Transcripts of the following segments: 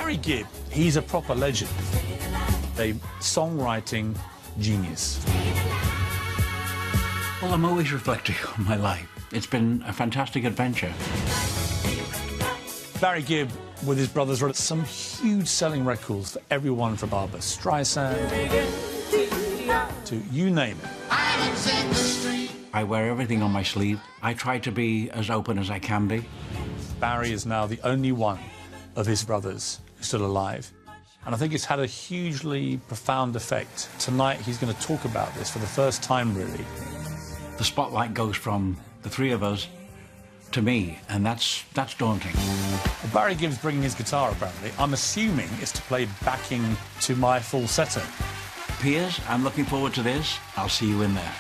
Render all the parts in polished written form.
Barry Gibb, he's a proper legend, a songwriting genius. Well, I'm always reflecting on my life. It's been a fantastic adventure. Barry Gibb, with his brothers, wrote some huge selling records for everyone from Barbra Streisand to you name it. I wear everything on my sleeve. I try to be as open as I can be. Barry is now the only one of his brothers still alive. And I think it's had a hugely profound effect. Tonight, he's going to talk about this for the first time, really. The spotlight goes from the three of us to me, and that's daunting. Well, Barry Gibb's bringing his guitar, apparently. I'm assuming it's to play backing to my falsetto. Piers, I'm looking forward to this. I'll see you in there.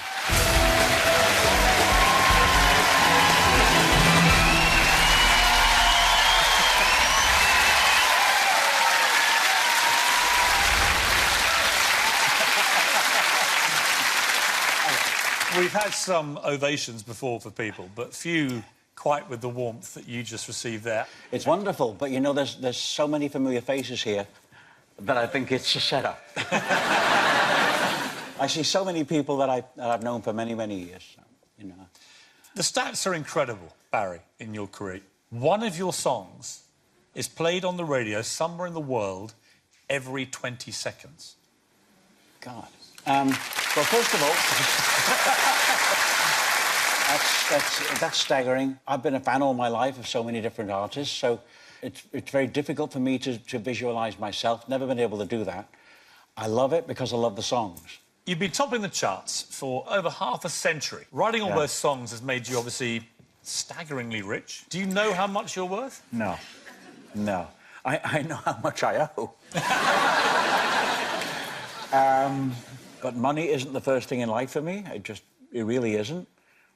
We've had some ovations before for people, but few quite with the warmth that you just received there. It's wonderful, but you know, there's so many familiar faces here that I think it's a setup. I see so many people that I've known for many, many years. So, you know. The stats are incredible, Barry, in your career. One of your songs is played on the radio somewhere in the world every 20 seconds. God. Well, first of all, that's staggering. I've been a fan all my life of so many different artists, so it's very difficult for me to visualise myself. Never been able to do that. I love it because I love the songs. You've been topping the charts for over half a century. Writing all those songs has made you, obviously, staggeringly rich. Do you know how much you're worth? No. No. I know how much I owe. But money isn't the first thing in life for me. It really isn't.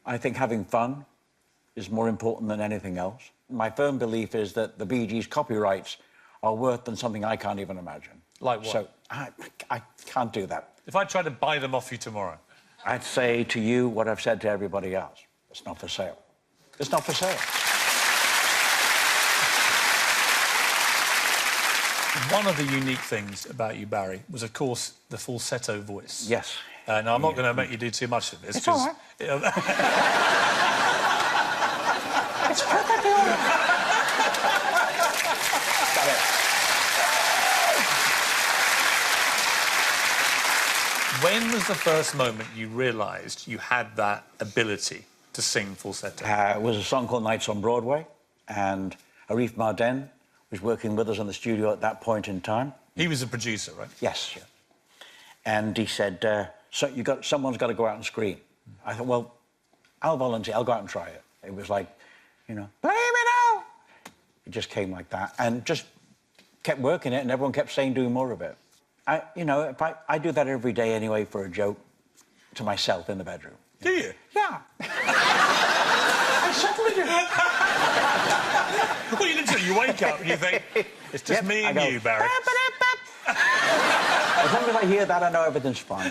I think having fun is more important than anything else. My firm belief is that the Bee Gees' copyrights are worth than something I can't even imagine. Like what? So I can't do that. If I tried to buy them off you tomorrow? I'd say to you what I've said to everybody else. It's not for sale. It's not for sale. One of the unique things about you, Barry, was, of course, the falsetto voice. Yes. Now, I'm not going to make you do too much of this. It's all right. It's perfectly all right. Got it. When was the first moment you realised you had that ability to sing falsetto? It was a song called Nights on Broadway, and Arif Marden was working with us in the studio at that point in time. He was a producer, right? Yes. Yeah. And he said, so someone's got to go out and scream. I thought, well, I'll volunteer. I'll go out and try it. It was like, you know, play me now. It just came like that, and just kept working it, and everyone kept saying, do more of it. You know, I do that every day anyway for a joke to myself in the bedroom. Do you? Yeah. I certainly do. Well, you wake up and you think, it's just me and you, Barry. As long as I hear that, I know everything's fine.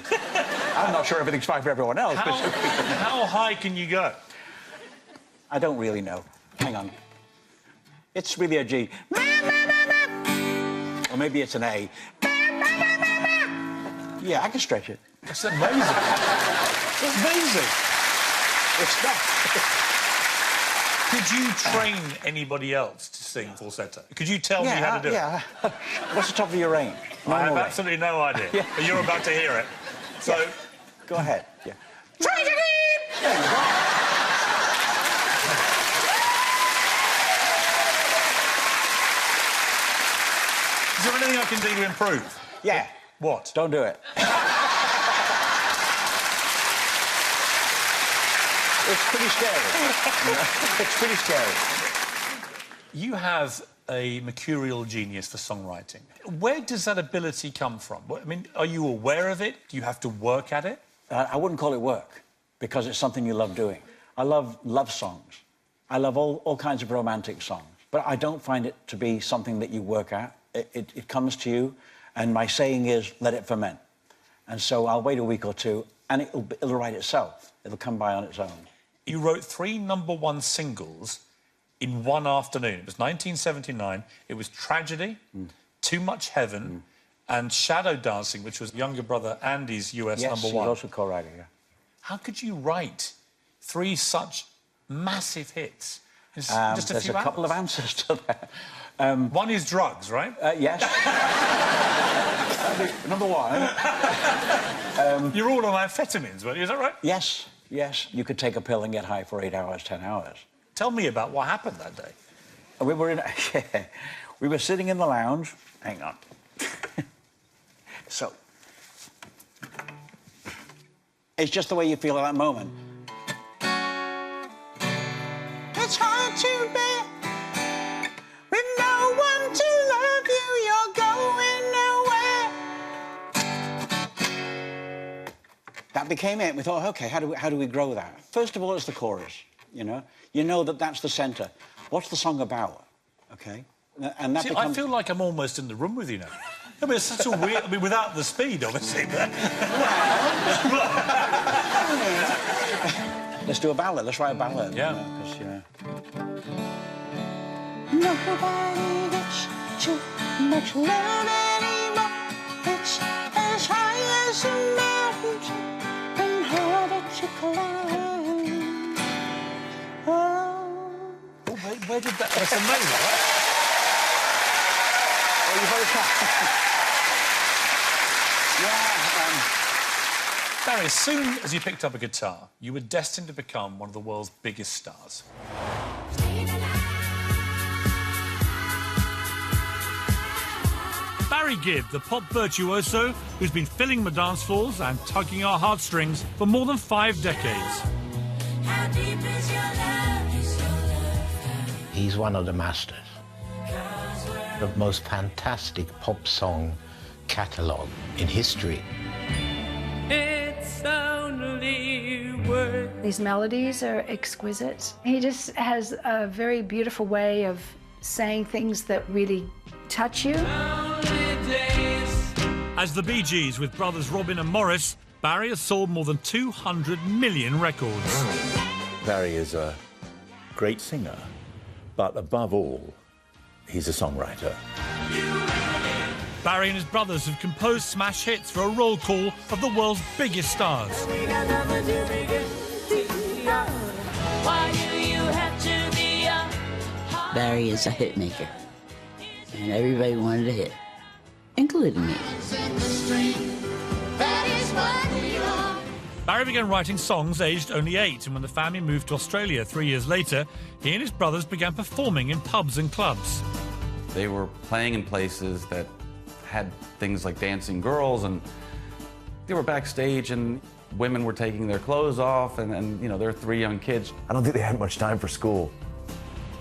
I'm not sure everything's fine for everyone else. How high can you go? I don't really know. Hang on. It's really a G. Or maybe it's an A. Yeah, I can stretch it. That's amazing. That's amazing. It's not. Could you train anybody else to sing falsetto? Could you tell me how to do it? Yeah. What's the top of your range? I have absolutely no idea. Yeah. But you're about to hear it. So... Yeah. Go ahead. Yeah. Tragedy! There you go. Is there anything I can do to improve? Yeah. What? Don't do it. It's pretty scary. It's pretty scary. You have a mercurial genius for songwriting. Where does that ability come from? I mean, are you aware of it? Do you have to work at it? I wouldn't call it work, because it's something you love doing. I love love songs. I love all kinds of romantic songs. But I don't find it to be something that you work at. It comes to you, and my saying is, let it ferment. And so I'll wait a week or two, and it'll write itself. It'll come by on its own. You wrote 3 #1 singles in one afternoon. It was 1979. It was Tragedy, Too Much Heaven, and Shadow Dancing, which was younger brother Andy's US Yes, number he's one. also co-writer, yeah. How could you write 3 such massive hits in just a There's few a couple of hours? answers to that. One is drugs, right? Yes. Number one. You're all on amphetamines, weren't you? Is that right? Yes, yes. You could take a pill and get high for 8 hours, 10 hours. Tell me about what happened that day. We were in... we were sitting in the lounge. Hang on. So... It's just the way you feel at that moment. It's hard to bear with no one to love you. You're going nowhere. That became it. We thought, OK, how do we grow that? First of all, it's the chorus, you know? You know that that's the centre. What's the song about, OK? And that I feel like I'm almost in the room with you now. I mean, it's such a weird... I mean, without the speed, obviously, but... Let's do a ballad. Let's write a ballad. Yeah. You know, nobody gets too much love anymore. It's as high as a mountain and harder to climb. Oh. Where did that... That's amazing, right? Oh, you've already Barry, as soon as you picked up a guitar, you were destined to become one of the world's biggest stars. Barry Gibb, the pop virtuoso who's been filling the dance floors and tugging our heartstrings for more than 5 decades. He's one of the masters. The most fantastic pop song catalogue in history. It's only words. These melodies are exquisite. He just has a very beautiful way of saying things that really touch you. As the Bee Gees with brothers Robin and Maurice, Barry has sold more than 200 million records. Barry is a great singer, but above all, he's a songwriter. Barry and his brothers have composed smash hits for a roll call of the world's biggest stars. Barry is a hit maker, and everybody wanted a hit, including me. Barry began writing songs aged only 8, and when the family moved to Australia 3 years later, he and his brothers began performing in pubs and clubs. They were playing in places that had things like dancing girls, and they were backstage and women were taking their clothes off, and you know, they're 3 young kids. I don't think they had much time for school.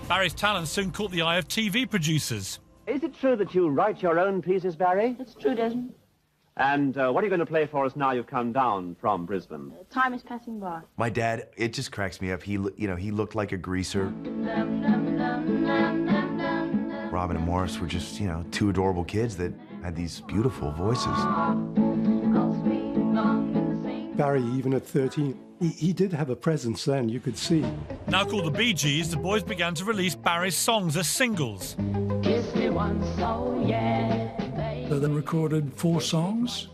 Barry's talent soon caught the eye of TV producers. Is it true that you write your own pieces, Barry? It's true, Desmond. And what are you going to play for us now you've come down from Brisbane? Time is passing by. My dad, it just cracks me up. He looked like a greaser. Robin and Maurice were just, 2 adorable kids that had these beautiful voices. Barry, even at 13, he did have a presence then, you could see. Now called the Bee Gees, the boys began to release Barry's songs as singles. Kiss me once, oh yeah. So they recorded 4 songs.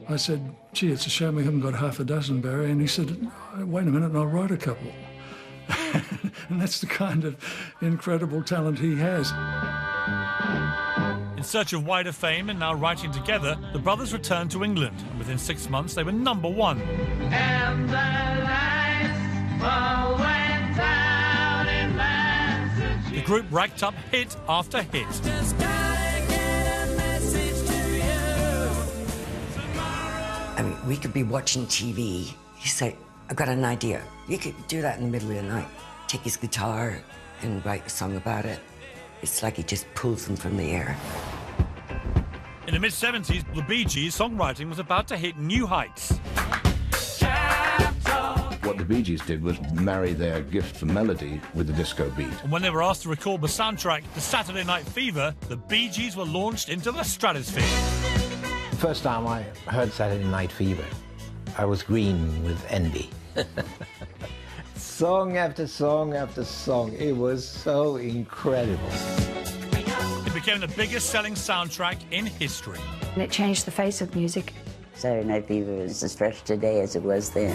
I said, gee, it's a shame we haven't got half a dozen, Barry. And he said, wait a minute and I'll write a couple. And that's the kind of incredible talent he has. In search of wider fame and now writing together, the brothers returned to England. And within 6 months, they were #1. And the lights all went out in Massachusetts. The group racked up hit after hit. I mean, we could be watching TV. He'd say, I've got an idea. You could do that in the middle of the night. Take his guitar and write a song about it. It's like he just pulls them from the air. In the mid-70s, the Bee Gees' songwriting was about to hit new heights. What the Bee Gees did was marry their gift for melody with the disco beat. And when they were asked to record the soundtrack to Saturday Night Fever, the Bee Gees were launched into the stratosphere. The first time I heard Saturday Night Fever, I was green with envy. Song after song after song. It was so incredible. It became became the biggest-selling soundtrack in history. And it changed the face of music. Saturday Night Fever is as fresh today as it was then.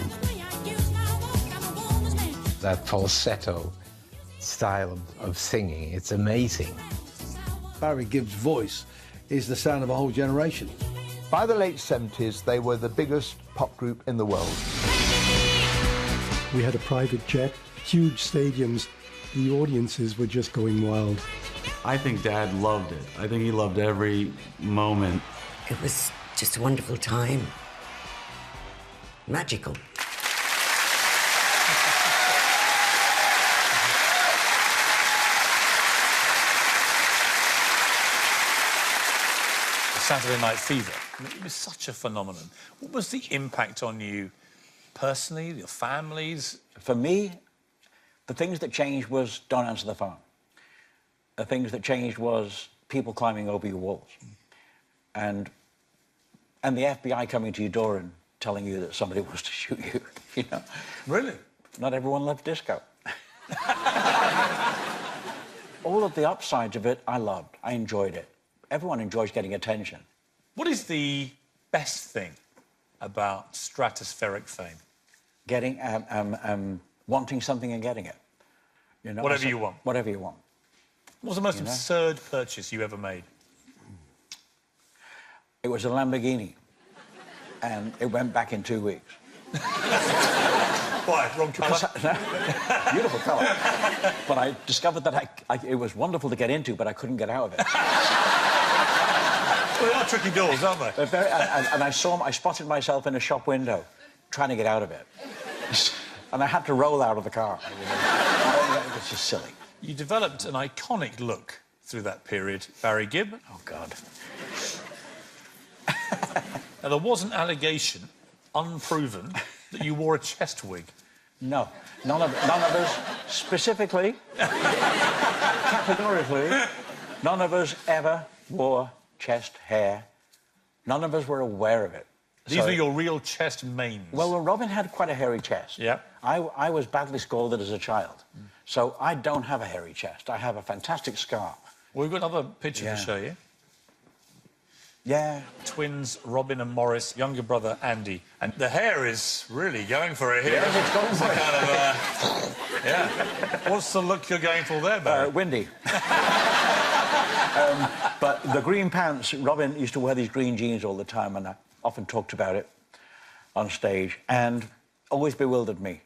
That falsetto style of singing, it's amazing. Barry Gibb's voice is the sound of a whole generation. By the late 70s, they were the biggest pop group in the world. We had a private jet, huge stadiums. The audiences were just going wild. I think Dad loved it. I think he loved every moment. It was just a wonderful time. Magical. Saturday Night Fever. I mean, it was such a phenomenon. What was the impact on you personally, your families? For me, the things that changed was don't answer the phone. The things that changed was people climbing over your walls. And the FBI coming to your door and telling you that somebody was to shoot you, you know. Really? Not everyone loved disco. All of the upsides of it, I loved. I enjoyed it. Everyone enjoys getting attention. What is the best thing about stratospheric fame? Getting, wanting something and getting it. You know, Whatever you want. Whatever you want. What was the most absurd purchase you ever made? It was a Lamborghini, and it went back in 2 weeks. Why? Wrong colour? Beautiful colour. But I discovered that it was wonderful to get into, but I couldn't get out of it. Well, they are tricky doors, aren't they? And I spotted myself in a shop window, trying to get out of it. And I had to roll out of the car. It was just silly. You developed an iconic look through that period, Barry Gibb. Oh, God. Now, there was an allegation, unproven, that you wore a chest wig. No. None of us, specifically, categorically, none of us ever wore chest hair. None of us were aware of it. These were your real chest manes. Well, Robin had quite a hairy chest. Yeah. I was badly scalded as a child. So I don't have a hairy chest. I have a fantastic scar. Well, we've got another picture to show you. Yeah. Twins, Robin and Maurice, younger brother Andy. And the hair is really going for it here. Yes, it's going for it. Kind of, yeah. What's the look you're going for there, Barry? Windy. But the green pants, Robin used to wear these green jeans all the time, and I often talked about it on stage, and always bewildered me.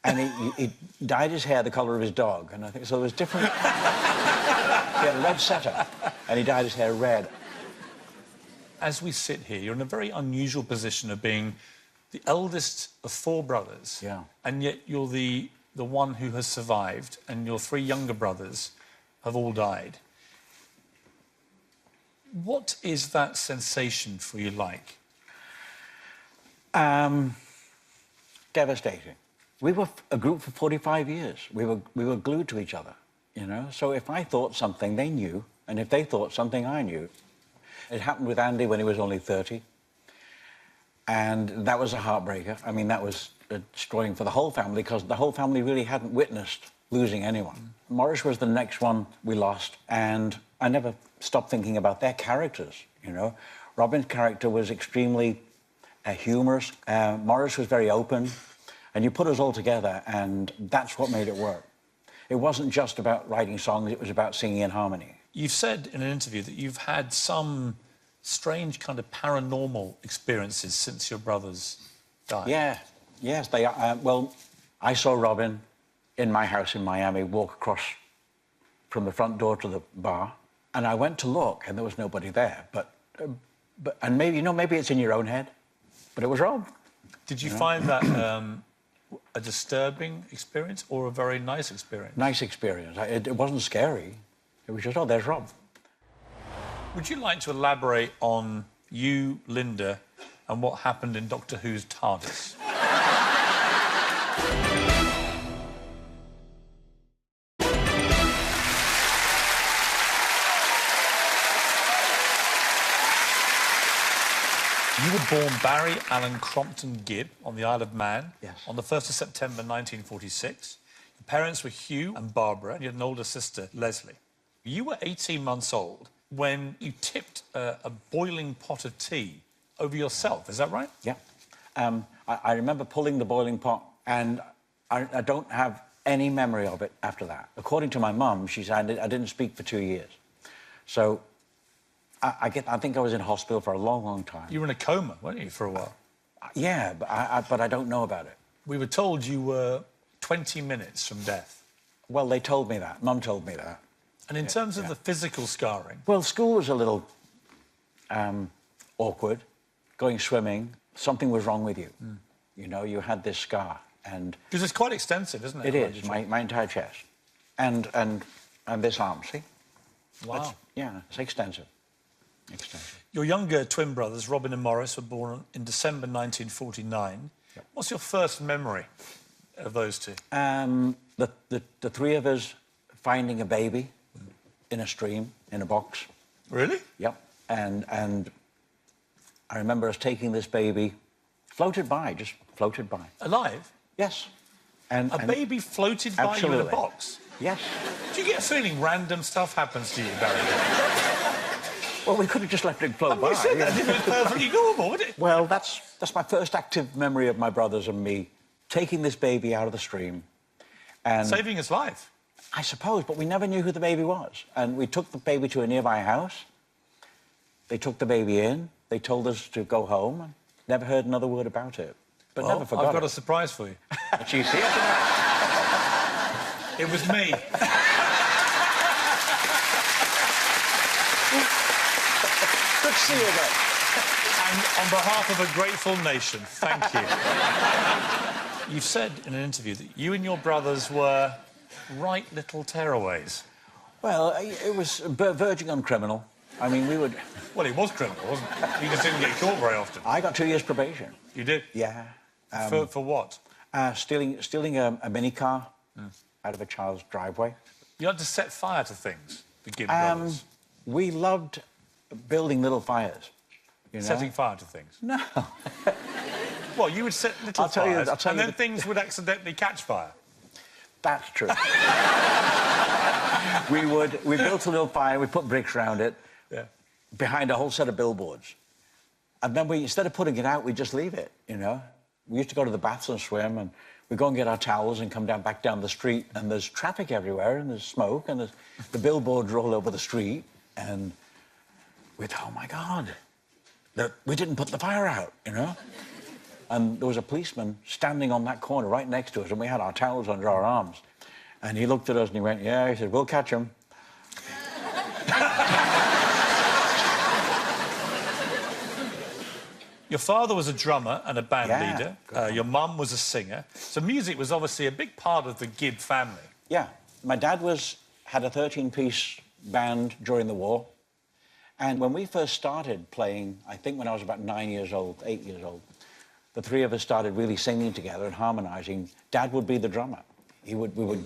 And he dyed his hair the colour of his dog, and I think so. There was different. He had a red setter, and he dyed his hair red. As we sit here, you're in a very unusual position of being the eldest of 4 brothers. Yeah. And yet you're the one who has survived, and your 3 younger brothers have all died. What is that sensation for you like? Devastating. We were a group for 45 years. We were glued to each other, you know? So if I thought something, they knew, and if they thought something, I knew. It happened with Andy when he was only 30, and that was a heartbreaker. I mean, that was destroying for the whole family, because the whole family really hadn't witnessed losing anyone. Maurice was the next one we lost, and I never stopped thinking about their characters, you know? Robin's character was extremely humorous. Maurice was very open. And you put us all together, and that's what made it work. It wasn't just about writing songs, it was about singing in harmony. You've said in an interview that you've had some strange kind of paranormal experiences since your brothers died. Yeah, yes, they are. Well, I saw Robin in my house in Miami walk across from the front door to the bar, and I went to look, and there was nobody there. And maybe, you know, maybe it's in your own head, but it was Rob. Did you find that a disturbing experience or a very nice experience? Nice experience. It wasn't scary. It was just, oh, there's Rob. Would you like to elaborate on you, Linda, and what happened in Doctor Who's TARDIS? You were born Barry Alan Crompton Gibb on the Isle of Man on the 1st of September 1946. Your parents were Hugh and Barbara, and you had an older sister, Leslie. You were 18 months old when you tipped a boiling pot of tea over yourself. Is that right? Yeah. I remember pulling the boiling pot, and I don't have any memory of it after that. According to my mum, she said I didn't speak for 2 years. So I think I was in hospital for a long, long time. You were in a coma, weren't you, for a while? Yeah, but I don't know about it. We were told you were 20 minutes from death. Well, they told me that. Mum told me that. And in terms of the physical scarring? Well, school was a little awkward. Going swimming, something was wrong with you. You know, you had this scar, and because it's quite extensive, isn't it? It is. My entire chest, and this arm. See? Wow. Yeah, it's extensive. Extensive. Your younger twin brothers, Robin and Maurice, were born in December 1949. Yep. What's your first memory of those two? The three of us finding a baby in a stream, in a box. Really? Yep. And I remember us taking this baby, floated by, just floated by. Alive? Yes. And baby floated by you in a box? Yes. Do you get a feeling random stuff happens to you, Barry? Well, we could have just left it float by. You said that. It was perfectly normal, wasn't it? Well, that's my first active memory of my brothers and me taking this baby out of the stream and saving his life. I suppose, but we never knew who the baby was. And we took the baby to a nearby house. They took the baby in. They told us to go home. And never heard another word about it. But well, never forgot I've got it. a surprise for you. Did you see it? It was me. Good to see you again. And on behalf of a grateful nation, thank you. You've said in an interview that you and your brothers were right little tearaways. Well, it was verging on criminal. I mean, we would... Well, it was criminal, wasn't it? You just didn't get caught very often. I got 2 years probation. You did? Yeah. For what? Stealing a mini car out of a child's driveway. You had to set fire to things, the Gibb brothers. We loved building little fires. You know? Setting fire to things? No. Well, you would set little fires, and then the... things would accidentally catch fire. That's true. we built a little fire, we put bricks around it, behind a whole set of billboards. And then instead of putting it out, we'd just leave it, you know? We used to go to the baths and swim, and we'd go and get our towels and come back down the street, and there's traffic everywhere, and there's smoke, and the billboards are all over the street, and we thought, oh, my God, we didn't put the fire out, you know? And there was a policeman standing on that corner right next to us, and we had our towels under our arms. And he looked at us and he went, yeah, he said, we'll catch him. Your father was a drummer and a band leader. Your mum was a singer. So music was obviously a big part of the Gibb family. Yeah. My dad had a 13-piece band during the war. And when we first started playing, I think when I was about 9 years old, 8 years old, the three of us started really singing together and harmonising. Dad would be the drummer. We would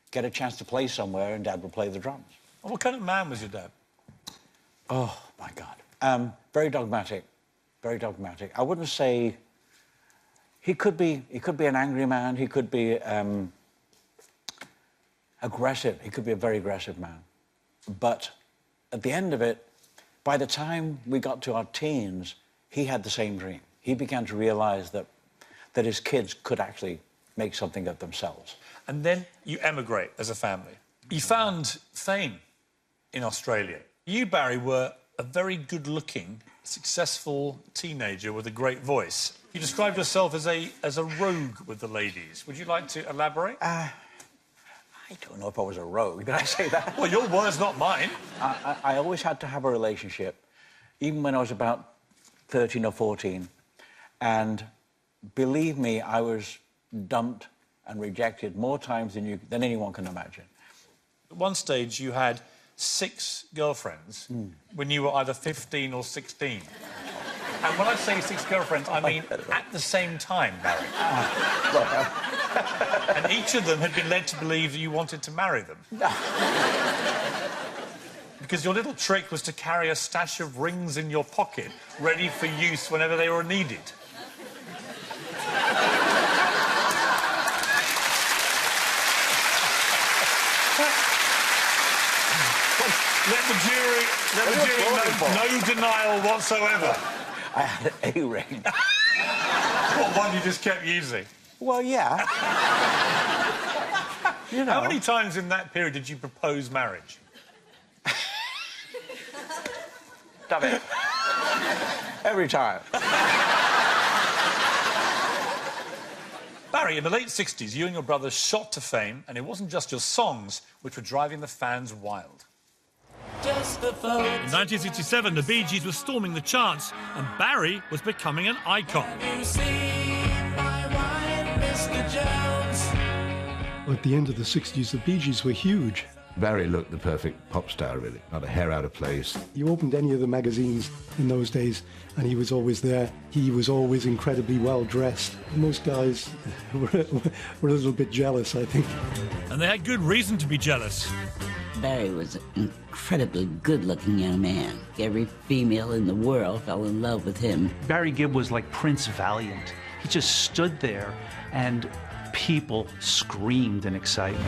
get a chance to play somewhere and Dad would play the drums. What kind of man was your dad? Oh, my God. Very dogmatic. Very dogmatic. I wouldn't say... He could be an angry man. He could be aggressive. He could be a very aggressive man. But at the end of it, by the time we got to our teens, he had the same dream. He began to realise that his kids could actually make something of themselves. And then you emigrate as a family. You found fame in Australia. You, Barry, were a very good-looking, successful teenager with a great voice. You described yourself as a rogue with the ladies. Would you like to elaborate? I don't know if I was a rogue. Did I say that? Well, your words, not mine. I always had to have a relationship, even when I was about 13 or 14. And believe me, I was dumped and rejected more times than anyone can imagine. At one stage, you had 6 girlfriends when you were either 15 or 16. And when I say 6 girlfriends, I mean at the same time, Barry. And each of them had been led to believe that you wanted to marry them. Because your little trick was to carry a stash of rings in your pocket, ready for use whenever they were needed. Let the jury, no denial whatsoever. I had an A-ring. What, one you just kept using? Well, yeah. You know. How many times in that period did you propose marriage? Stop it. Every time. Barry, in the late 60s, you and your brother shot to fame, and it wasn't just your songs which were driving the fans wild. In 1967, the Bee Gees were storming the charts, and Barry was becoming an icon. At the end of the 60s, the Bee Gees were huge. Barry looked the perfect pop star, really. Not a hair out of place. You opened any of the magazines in those days, and he was always there. He was always incredibly well dressed. Most guys were a little bit jealous, I think. And they had good reason to be jealous. Barry was an incredibly good-looking young man. Every female in the world fell in love with him. Barry Gibb was like Prince Valiant. He just stood there, and people screamed in excitement.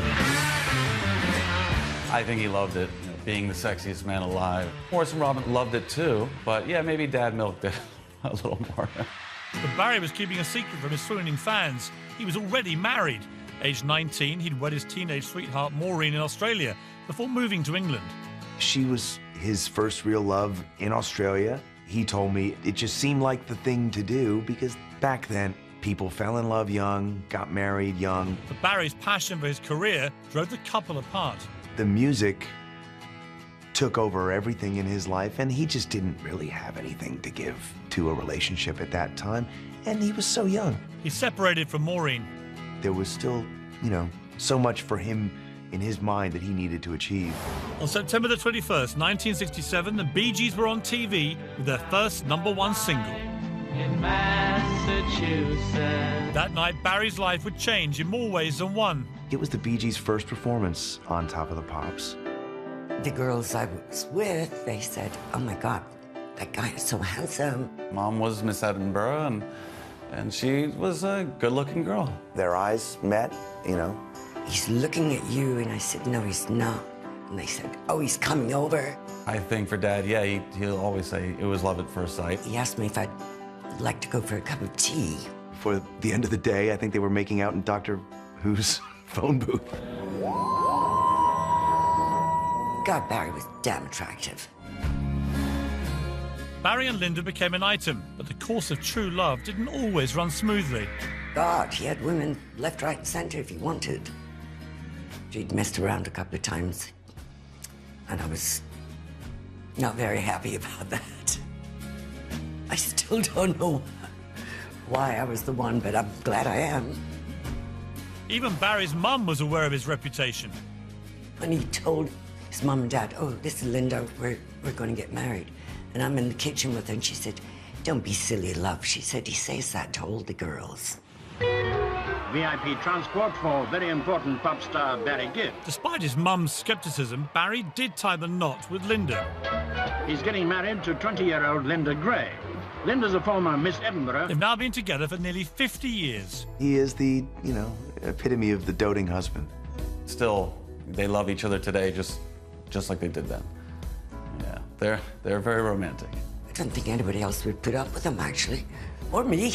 I think he loved it, you know, being the sexiest man alive. Maurice and Robin loved it too, but yeah, maybe Dad milked it a little more. But Barry was keeping a secret from his swooning fans. He was already married. Aged 19, he'd wed his teenage sweetheart Maureen in Australia before moving to England. She was his first real love in Australia. He told me it just seemed like the thing to do because back then, people fell in love young, got married young. But Barry's passion for his career drove the couple apart. The music took over everything in his life, and he just didn't really have anything to give to a relationship at that time, and he was so young. He separated from Maureen. There was still, you know, so much for him in his mind that he needed to achieve. On September the 21st, 1967, the Bee Gees were on TV with their first #1 single. In Massachusetts. That night, Barry's life would change in more ways than one. It was the Bee Gees' first performance on Top of the Pops. The girls I was with, they said, oh my God, that guy is so handsome. Mom was Miss Edinburgh, and she was a good-looking girl. Their eyes met, you know. He's looking at you, and I said, no, he's not. And they said, oh, he's coming over. I think for Dad, yeah, he'll always say it was love at first sight. He asked me if I'd like to go for a cup of tea. For the end of the day, I think they were making out in Dr. Who's phone booth. God, Barry was damn attractive. Barry and Linda became an item, but the course of true love didn't always run smoothly. God, he had women left, right, and center if he wanted. He'd messed around a couple of times, and I was not very happy about that. I still don't know why I was the one, but I'm glad I am. Even Barry's mum was aware of his reputation. When he told his mum and dad, oh, this is Linda, we're going to get married. And I'm in the kitchen with her, and she said, don't be silly, love. She said, he says that to all the girls. VIP transport for very important pop star Barry Gibb. Despite his mum's scepticism, Barry did tie the knot with Linda. He's getting married to 20-year-old Linda Gray. Linda's a former Miss Edinburgh. They've now been together for nearly 50 years. He is the, you know, epitome of the doting husband. Still, they love each other today just like they did then. Yeah, they're very romantic. I don't think anybody else would put up with him, actually. Or me.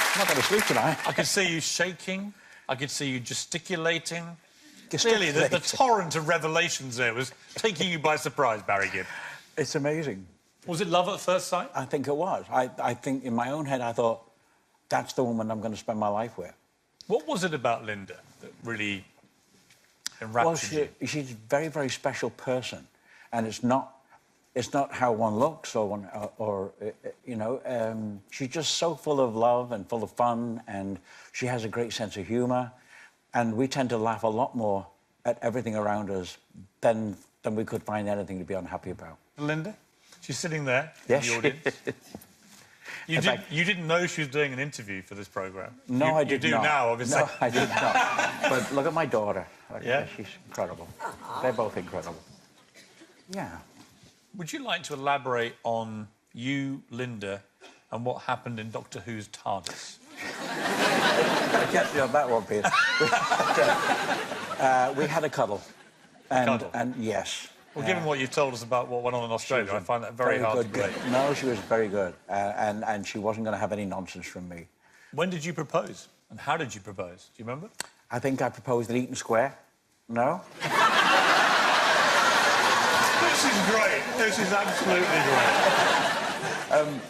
I'm not going to sleep tonight. I could see you shaking. I could see you gesticulating. Clearly, the torrent of revelations there was taking you by surprise, Barry Gibb. It's amazing. Was it love at first sight? I think it was. I think in my own head, I thought, that's the woman I'm going to spend my life with. What was it about Linda that really enraptured you? She's a very, very special person. And it's not how one looks or you know, she's just so full of love and full of fun, and she has a great sense of humour. And we tend to laugh a lot more at everything around us than we could find anything to be unhappy about. Linda? She's sitting there yes. in the audience. You didn't know she was doing an interview for this programme? No, I did not. You do now, obviously. No, I did not. But look at my daughter. Yeah? She's incredible. They're both incredible. Yeah. Would you like to elaborate on you, Linda, and what happened in Doctor Who's TARDIS? I get you on that one, Peter. We had a cuddle. And yes. Well, given what you've told us about what went on in Australia, I find that very hard to believe. No, she was very good. And she wasn't going to have any nonsense from me. When did you propose? And how did you propose? Do you remember? I think I proposed at Eaton Square. No? This is great. This is absolutely great.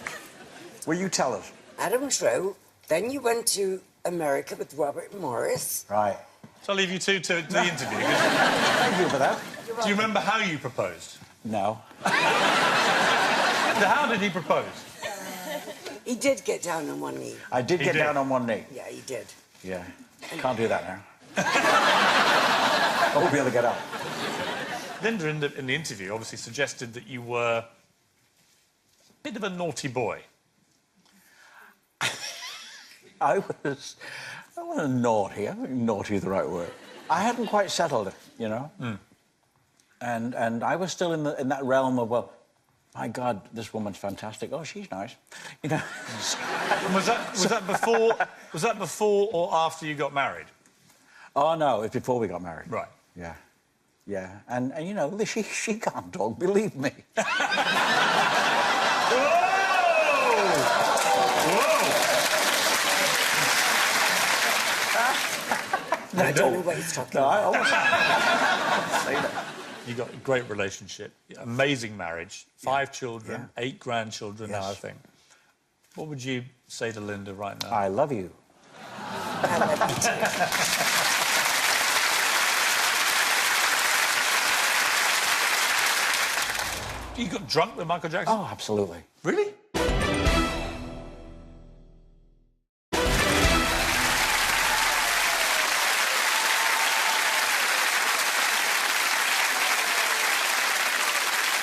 Will you tell us? Adam Trow, then you went to America with Robert Morris. Right. So I'll leave you two to the interview. Thank you for that. Do you remember how you proposed? No. How did he propose? He did get down on one knee. I did get down on one knee. Yeah, he did. Yeah. Can't do that now. I won't be able to get up. Linda, in the interview, obviously suggested that you were a bit of a naughty boy. I wasn't naughty. I think naughty is the right word. I hadn't quite settled it, you know? Mm. And I was still in that realm of, well, my God, this woman's fantastic. Oh, she's nice. You know? And was that before or after you got married? Oh, no, it's before we got married. Right. Yeah. Yeah. And you know, she can't talk, believe me. I don't know what he's talking about. I almost say that. You got a great relationship, amazing marriage, 5 children, 8 grandchildren now, I think. What would you say to Linda right now? I love you. I love you too. You got drunk with Michael Jackson? Oh, absolutely. Really?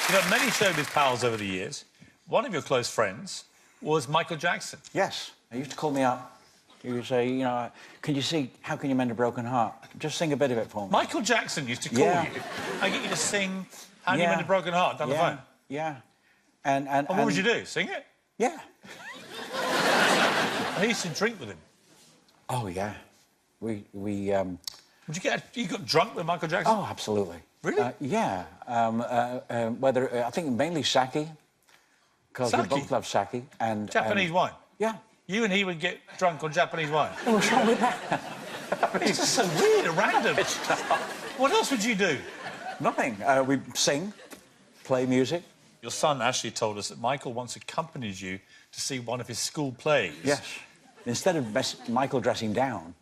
You've had many showbiz pals over the years. One of your close friends was Michael Jackson. Yes. He used to call me up. He would say, you know, can you sing How Can You Mend a Broken Heart? Just sing a bit of it for me. Michael Jackson used to call you. I get you to sing How Do You Yeah. Mend a Broken Heart down the phone. Yeah. And what would you do? Sing it? Yeah. I used to drink with him. Oh, yeah. Would you got drunk with Michael Jackson? Oh, absolutely. Really? Yeah. I think mainly sake, because we Sake? both love sake. And Japanese wine? Yeah. You and he would get drunk on Japanese wine? What's wrong with that? It's just so weird and random. What else would you do? Nothing. We'd sing, play music. Your son Ashley told us that Michael once accompanied you to see one of his school plays. Yes. Instead of Michael dressing down,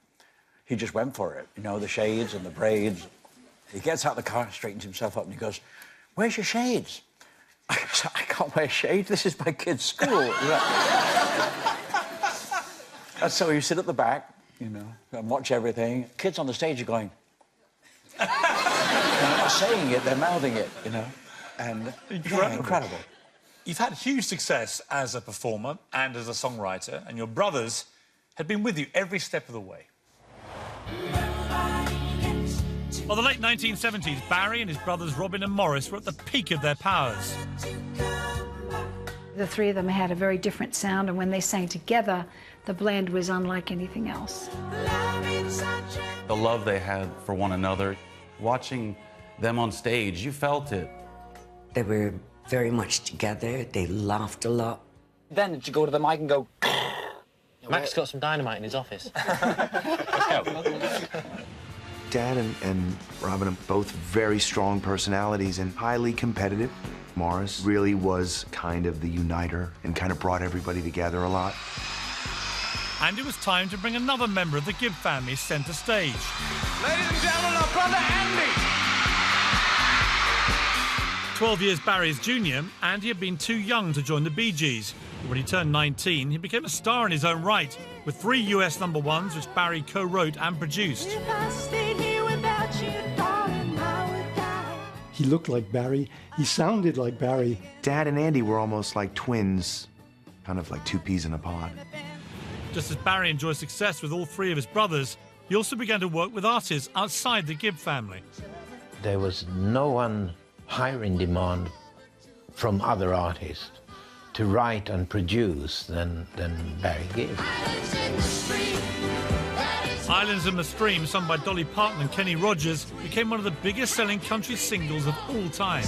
he just went for it. You know, the shades and the braids. He gets out of the car, straightens himself up, and he goes, "Where's your shades?" I go, "I can't wear shades. This is my kid's school." And so you sit at the back, you know, and watch everything. Kids on the stage are going... They're not saying it, they're mouthing it, you know. And incredible. You've had huge success as a performer and as a songwriter, and your brothers had been with you every step of the way. By the late 1970s, Barry and his brothers Robin and Maurice were at the peak of their powers. The three of them had a very different sound, and when they sang together, the blend was unlike anything else. The love they had for one another, watching them on stage, you felt it. They were very much together. They laughed a lot. Then did you go to the mic and go... Max got some dynamite in his office. Dad and Robin are both very strong personalities and highly competitive. Maurice really was kind of the uniter and kind of brought everybody together a lot. And it was time to bring another member of the Gibb family centre stage. Ladies and gentlemen, our brother Andy. 12 years Barry's junior, Andy had been too young to join the Bee Gees. When he turned 19, he became a star in his own right, with 3 US #1s which Barry co-wrote and produced. He looked like Barry. He sounded like Barry. Dad and Andy were almost like twins, kind of like 2 peas in a pod. Just as Barry enjoyed success with all 3 of his brothers, he also began to work with artists outside the Gibb family. There was no one higher in demand from other artists to write and produce than Barry Gibb. Islands in the Stream, sung by Dolly Parton and Kenny Rogers, became one of the biggest-selling country singles of all time.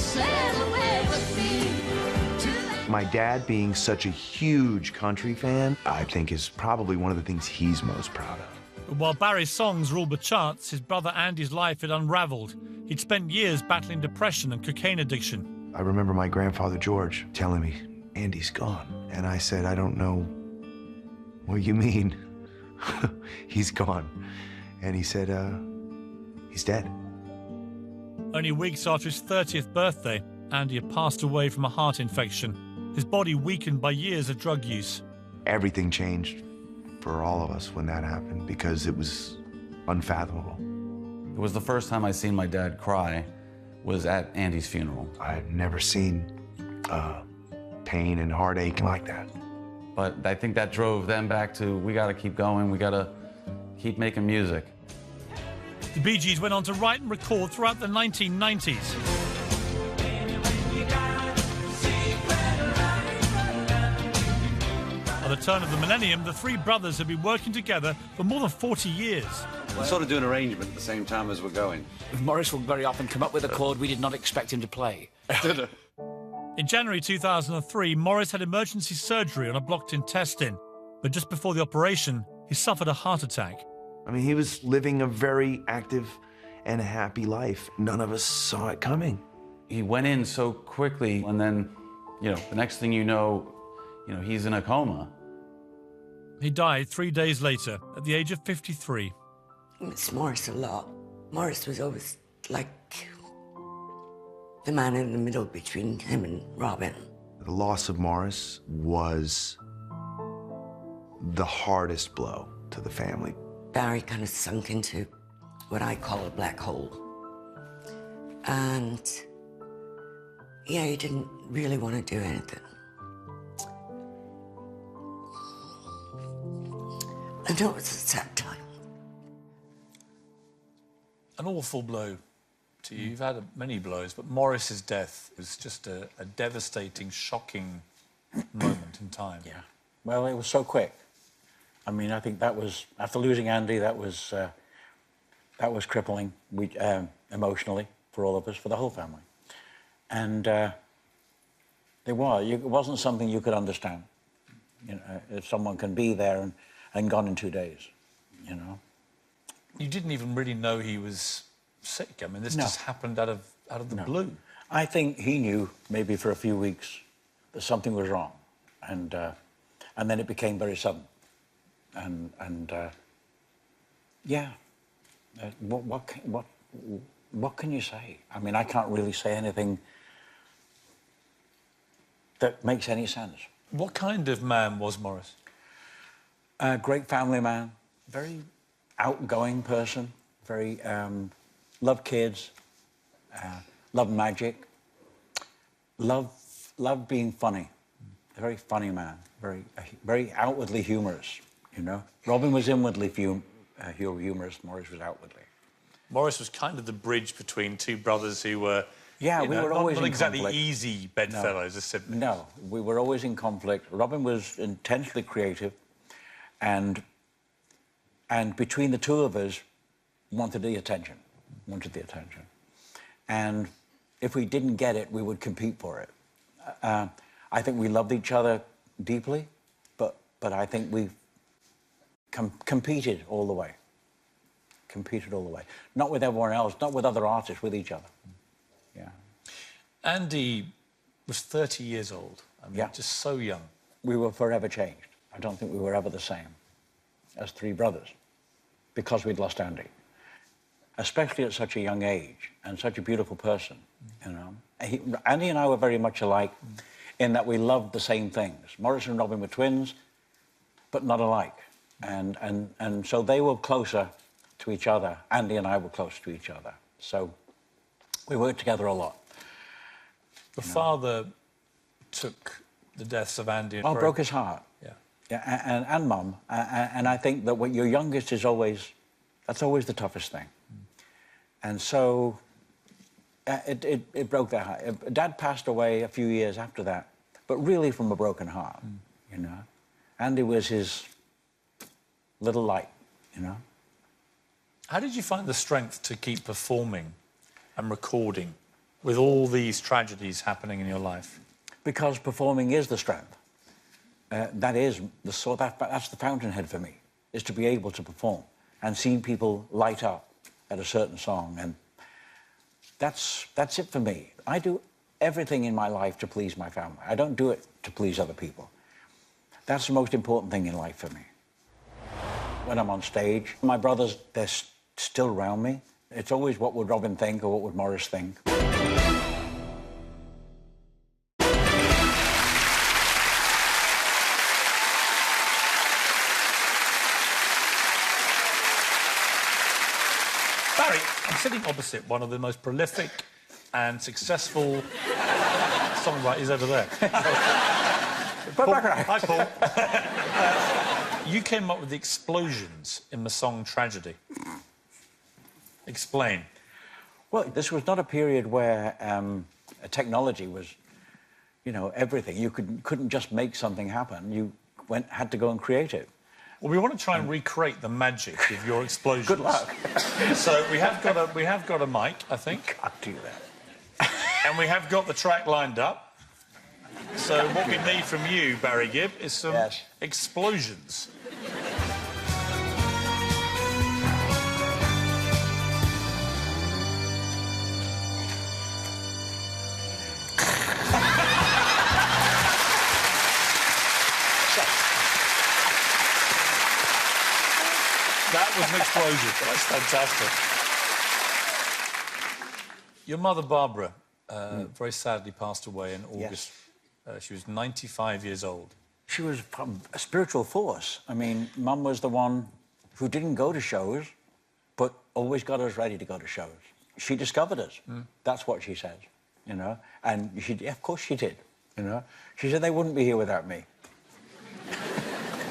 My dad, being such a huge country fan, I think is probably one of the things he's most proud of. But while Barry's songs ruled the charts, his brother Andy's life had unravelled. He'd spent years battling depression and cocaine addiction. I remember my grandfather George telling me, Andy's gone. And I said, I don't know what you mean. He's gone. And he said, he's dead. Only weeks after his 30th birthday, Andy had passed away from a heart infection, his body weakened by years of drug use. Everything changed for all of us when that happened because it was unfathomable. It was the first time I seen my dad cry was at Andy's funeral. I've never seen pain and heartache like that. But I think that drove them back to, we gotta keep going, we gotta keep making music. The Bee Gees went on to write and record throughout the 1990s. By the turn of the millennium, the three brothers had been working together for more than 40 years. We're sort of doing arrangement at the same time as we're going. Maurice will very often come up with a chord we did not expect him to play. In January 2003, Maurice had emergency surgery on a blocked intestine, but just before the operation, he suffered a heart attack. I mean, he was living a very active and happy life. None of us saw it coming. He went in so quickly, and then, the next thing you know, he's in a coma. He died 3 days later, at the age of 53. I miss Maurice a lot. Maurice was always like the man in the middle between him and Robin. The loss of Maurice was the hardest blow to the family. Barry kind of sunk into what I call a black hole. And yeah, he didn't really want to do anything. I know it's a sad time. An awful blow to you. You've had many blows, but Maurice's death was just a devastating, shocking moment in time. Yeah. Well, it was so quick. I mean, I think that was, after losing Andy, that was crippling emotionally for all of us, for the whole family. And it wasn't something you could understand. If someone can be there and gone in 2 days, You didn't even really know he was sick. I mean, this just happened out of the blue. I think he knew, maybe for a few weeks, that something was wrong, and then it became very sudden. What can you say? I mean, I can't really say anything that makes any sense. What kind of man was Maurice? A great family man, very outgoing person, very loved kids, loved magic, loved being funny. A very funny man, very outwardly humorous. Robin was inwardly humorous. Maurice was outwardly. Maurice was kind of the bridge between two brothers who were, we were always not in exactly conflict. easy bedfellows as siblings. No, we were always in conflict. Robin was intensely creative, and between the two of us, wanted the attention. And if we didn't get it, we would compete for it. I think we loved each other deeply, but I think we competed all the way. Not with everyone else, not with other artists, with each other. Yeah. Andy was 30 years old. I mean, just so young. We were forever changed. I don't think we were ever the same as three brothers because we'd lost Andy. Especially at such a young age and such a beautiful person, Andy and I were very much alike in that we loved the same things. Maurice and Robin were twins, but not alike. And so they were closer to each other. Andy and I were close to each other. So we worked together a lot. The father took the deaths of Andy and broke his heart. Yeah, and Mum. And I think that when your youngest is that's always the toughest thing. And so it broke their heart. Dad passed away a few years after that, but really from a broken heart, you know. Andy was his little light, you know. How did you find the strength to keep performing and recording with all these tragedies happening in your life? Because performing is the strength. That is that's the fountainhead for me, is to be able to perform and seeing people light up at a certain song, and that's it for me. I do everything in my life to please my family. I don't do it to please other people. That's the most important thing in life for me. When I'm on stage, my brothers, they're still around me. It's always what would Robin think or what would Maurice think. Barry, I'm sitting opposite one of the most prolific and successful songwriters over there. Paul, hi, Paul. You came up with the explosions in the song Tragedy. Explain. Well, this was not a period where technology was, you know, everything. You couldn't just make something happen. You had to go and create it. Well, we want to try and recreate the magic of your explosions. Good luck. So we have got a mic, I think. Can't do that. And we have got the track lined up. So what we need from you, Barry Gibb, is some explosions. That was an explosion. That's fantastic. Your mother, Barbara, very sadly passed away in August. She was 95 years old. She was a spiritual force. I mean, Mum was the one who didn't go to shows, but always got us ready to go to shows. She discovered us. That's what she said, you know. And of course she did, you know. She said they wouldn't be here without me.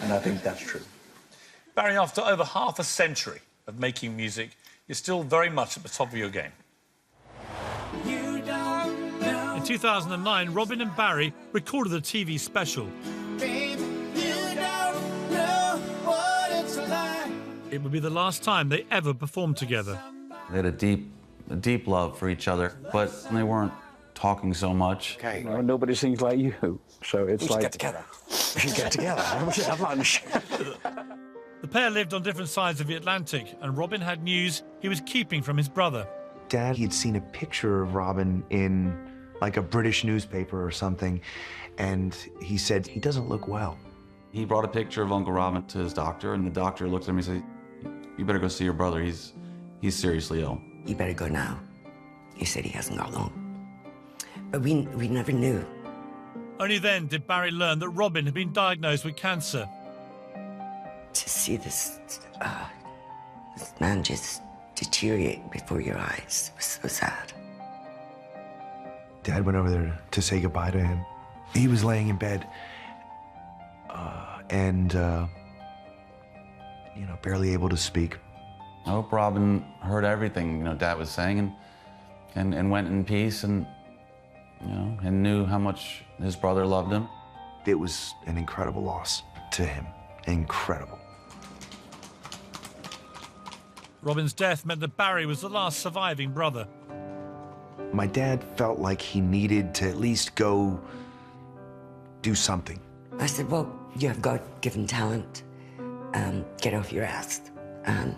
And I think that's true. Barry, after over half a century of making music, you're still very much at the top of your game. In 2009, Robin and Barry recorded a TV special. It would be the last time they ever performed together. They had a deep love for each other, but they weren't talking so much. Okay. No, nobody sings like you, so it's like... get together. We should get together. We should have lunch. The pair lived on different sides of the Atlantic, and Robin had news he was keeping from his brother. Dad, he'd seen a picture of Robin in, like, a British newspaper or something, and he said, he doesn't look well. He brought a picture of Uncle Robin to his doctor, and the doctor looked at him and said, "You better go see your brother. He's seriously ill." You better go now. He said he hasn't got long. But we never knew. Only then did Barry learn that Robin had been diagnosed with cancer. To see this man just deteriorate before your eyes was so sad. Dad went over there to say goodbye to him. He was laying in bed, you know, barely able to speak. I hope Robin heard everything, you know, Dad was saying, and went in peace, and you know, and knew how much his brother loved him. It was an incredible loss to him. Incredible. Robin's death meant that Barry was the last surviving brother. My dad felt like he needed to at least go do something. I said, well, you have God-given talent. Get off your ass and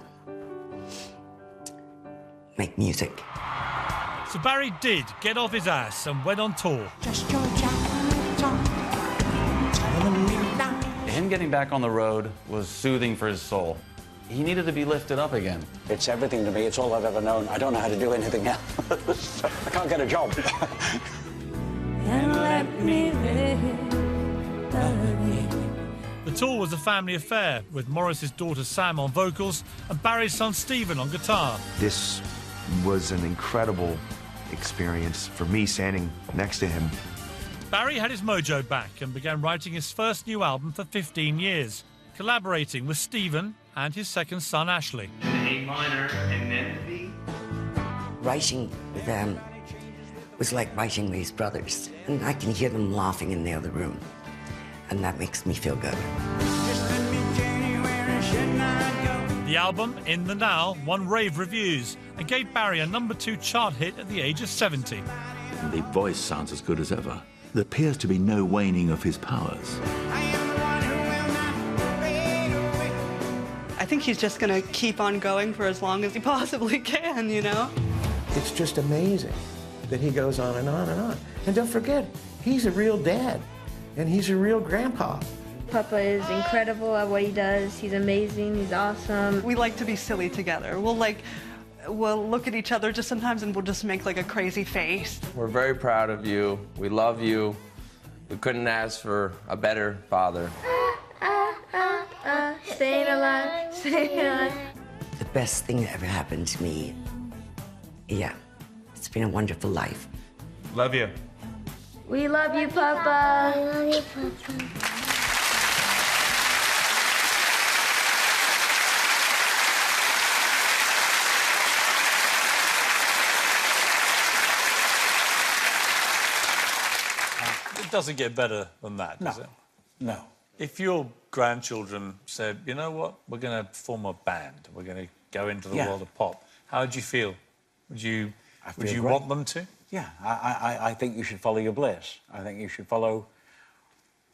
make music. So Barry did get off his ass and went on tour. Him getting back on the road was soothing for his soul. He needed to be lifted up again. It's everything to me. It's all I've ever known. I don't know how to do anything else. I can't get a job. And let me the tour was a family affair, with Maurice's daughter Sam on vocals and Barry's son Stephen on guitar. This was an incredible experience for me standing next to him. Barry had his mojo back and began writing his first new album for 15 years, collaborating with Stephen and his second son, Ashley. A minor and then B. Writing with them was like writing with his brothers. And I can hear them laughing in the other room. And that makes me feel good. The album, In the Now, won rave reviews and gave Barry a #2 chart hit at the age of 70. The voice sounds as good as ever. There appears to be no waning of his powers. I think he's just going to keep on going for as long as he possibly can, you know? It's just amazing that he goes on and on and on. And don't forget, he's a real dad, and he's a real grandpa. Papa is incredible at what he does. He's amazing. He's awesome. We like to be silly together. We'll look at each other just sometimes and we'll just make like a crazy face. We're very proud of you. We love you. We couldn't ask for a better father. Staying alive, staying alive. The best thing that ever happened to me, yeah, it's been a wonderful life. Love you. We love you, Papa. We love you, Papa. It doesn't get better than that, does it? No. If your grandchildren said, you know what, we're going to form a band, we're going to go into the world of pop, how would you feel? Would you want them to? Yeah, I think you should follow your bliss. I think you should follow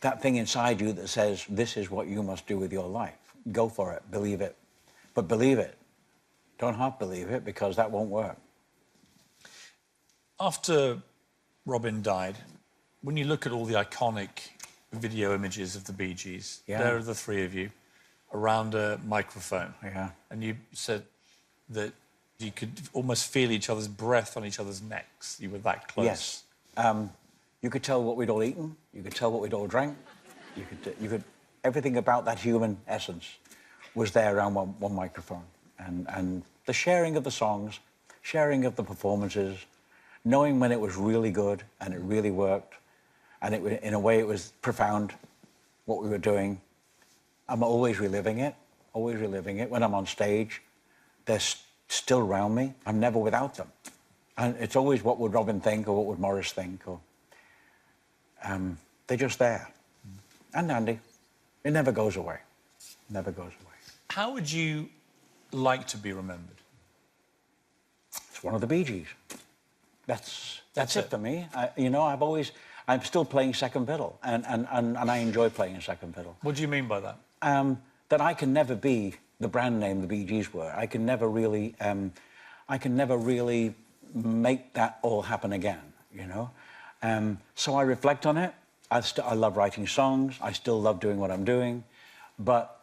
that thing inside you that says, this is what you must do with your life. Go for it, believe it. But believe it. Don't half believe it, because that won't work. After Robin died, when you look at all the iconic video images of the Bee Gees, there are the three of you around a microphone. Yeah. And you said that you could almost feel each other's breath on each other's necks. You were that close. Yes. You could tell what we'd all eaten. You could tell what we'd all drank. You could everything about that human essence was there around one microphone. And the sharing of the songs, sharing of the performances, knowing when it was really good and it really worked, and in a way it was profound, what we were doing. I'm always reliving it, always reliving it. When I'm on stage, they're still around me. I'm never without them. And it's always what would Robin think, or what would Maurice think, or... they're just there. And Andy. It never goes away. Never goes away. How would you like to be remembered? It's one of the Bee Gees. That's it for me. You know, I'm still playing second fiddle, and I enjoy playing second fiddle. What do you mean by that? That I can never be the brand name the Bee Gees were. I can never really make that all happen again, you know? So I reflect on it. I love writing songs. I still love doing what I'm doing. But,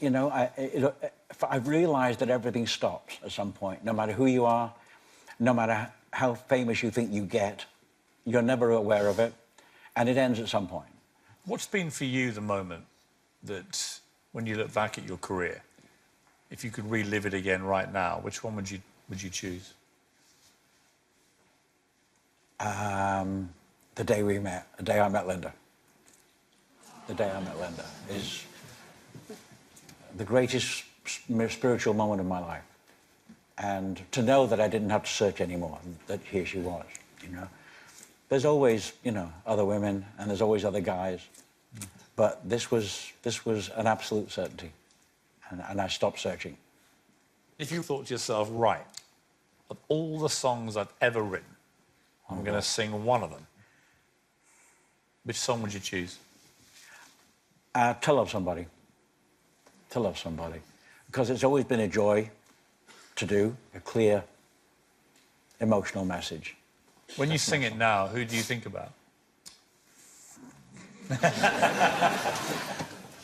you know, I've realised that everything stops at some point. No matter who you are, no matter how famous you think you get, you're never aware of it, and it ends at some point. What's been for you the moment that, when you look back at your career, if you could relive it again right now, which one would you choose? The day we met, the day I met Linda. The day I met Linda is the greatest spiritual moment of my life. And to know that I didn't have to search anymore, that here she was, you know. There's always, you know, other women, and there's always other guys. But this was an absolute certainty. And I stopped searching. If you thought to yourself, right, of all the songs I've ever written, I'm going to sing one of them, which song would you choose? To Love Somebody. To Love Somebody. Because it's always been a joy to do, a clear, emotional message. When you sing it now, who do you think about?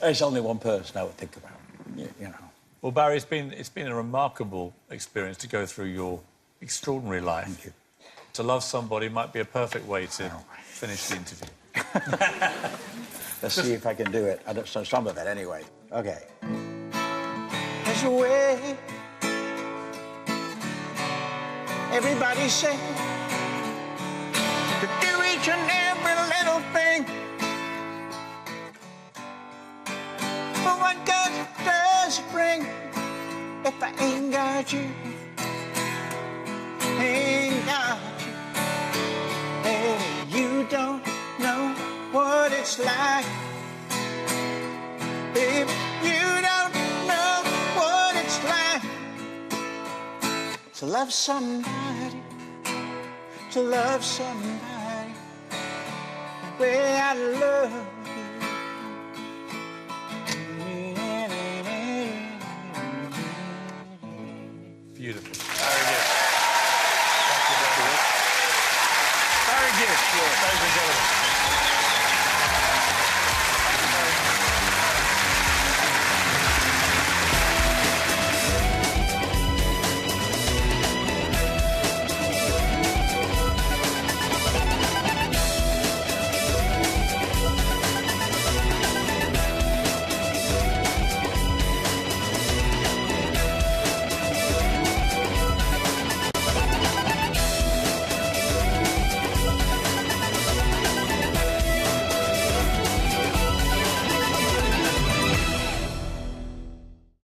There's only one person I would think about, you know. Well, Barry, it's been a remarkable experience to go through your extraordinary life. Thank you. To Love Somebody might be a perfect way to finish the interview. Let's see if I can do it. I don't know some of it anyway. Okay. There's a way. Everybody say to do each and every little thing. But what good does it bring if I ain't got you? Ain't got you. it's like. If you don't know what it's like to love somebody, to love somebody the way I love